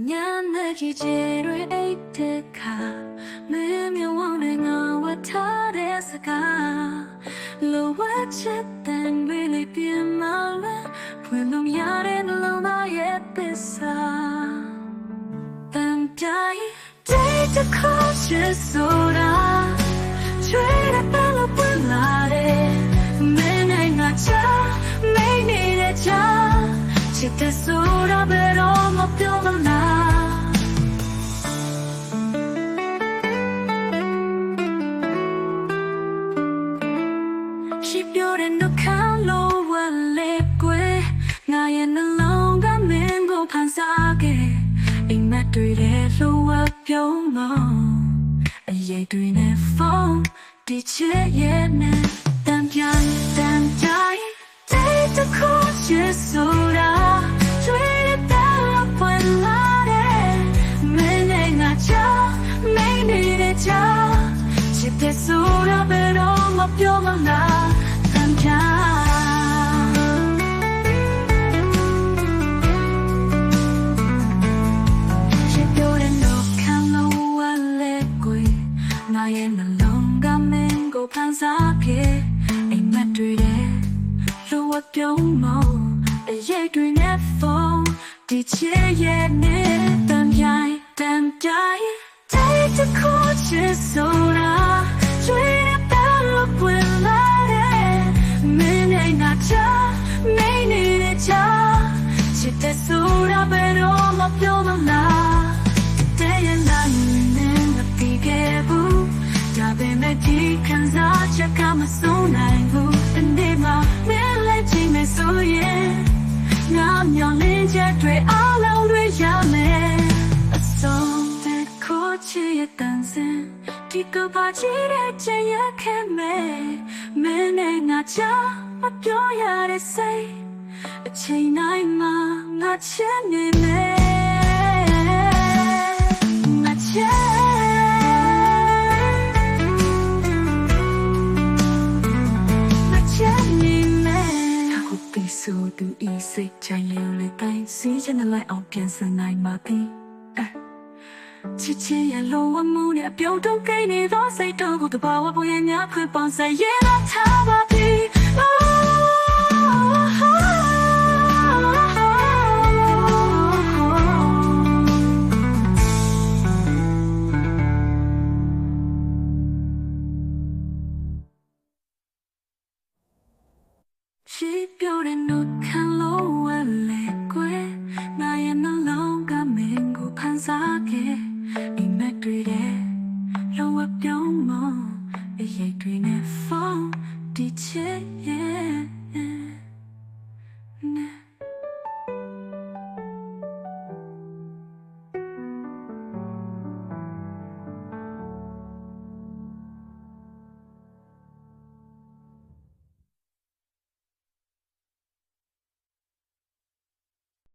ညနေကြီးကျတွေအိတ်တဲ့ခါမင်းမြဝန်းနဲ့ငါဝတ်ထားတဲ့စကားလိုဝတ်ချက်တန်တွေလေးပြင်းမလားဖွင့်လို့ရတဲ့နှလုံးသားရဲ့သစ္စာတန်ပြိုင်တဲ့တခေါ်ချစ်ဆိုတာချွေးတဲ့ပန်းလို့ပွင့်လာတဲ့မင်းနဲ့ငါချာမိတ်နေတဲ့ချာချစ်တဲ့ဆိုတာဘယ်တော့မှပြောမလားရှိပြောတဲ့နှုတ်ခမ်းလို့ဝက်လေးကွယ်ငါရဲ့နှလုံးကမင်းကိုဖန်ဆားခဲ့အိမ်မက်တွေရဲ့လိုဝက်ပြုံးလို့အရေးတွေနဲ့ဖုန်းဒီချစ်ရဲ့နဲ့တန်ပြိုင်တဲ့တခေါ်ချစ်ဆိုတာကျွေးတဲ့လို့ပွင့်လာတဲ့မင်းနဲ့ငါချာမိတ်နေတဲ့ချာချစ်တဲ့ဆိုတာဘယ်တော့မှပြောမလားတန်ပြိုင်ရှိပြောတဲ့နှုတ်ခမ်းလို့ဝက်လေးကွယ်ငါရဲ့နှလုံးကမင်းကိုဖန်ဆားခဲ့အိမ်မက်တွေတဲ့လိုဝပြုံးမောအရေးတွေနဲ့ဖုန်းဒီချစ်ရဲ့နဲ့တန်ပြိုင်တဲ့တခေါ်ချစ်ဆိုတာကျွေးတဲ့လို့ပွင့်လာတဲ့မင်းနဲ့ငါချာမိတ်နေတဲ့ချာချစ်တဲ့ဆိုတာဘယ်တော့မှပြောမလားတဲ့ရနိုင်နဲ့မပြီးခဲ့ဘူးဒါပေမဲ့ဒီခံစားချက်ကမဆုံးနိုင်ဘူးဒီနေ့မှမင်းလည်းချိန်မဲ့ဆိုရင်ငါမျောလင်းချက်တွေအားလုံးတွေရမယ်အဆုံးတဲ့ခေါ်ချစ်တန်စင်ဒီကဘာချစ်တဲ့ချင်ရခဲ့မယ်မင်းနဲ့ငါချာမပြောရတဲ့စိတ်အချိန်တိုင်းမှာငါချစ်နေမယ်ငါချစ်ဆိုသူဤစိတ်ချင်ရလေတိုင်းစီးချင်တဲ့လိုက်အောင်ပြန်စနိုင်မှာပြီချစ်ချင်ရလို့ဝမှုနဲ့အပြုံးတုံးကိန်းနေသောစိတ်တော်ကိုတဘာဝပေါ်ရများခွင့်ပေါင်းဆိုင်ရလာထားပါပြီရှိပြောတဲ့နှုတ်ခမ်းလို့ဝက်လေကွယ်ငါရဲ့နှလုံးကမင်းကိုဖန်ဆားခဲ့အိမ်မက်တွေတဲ့လောဝပြုံးမအရေးတွေနဲ့ဖုန်းဒီချစ်ရဲ့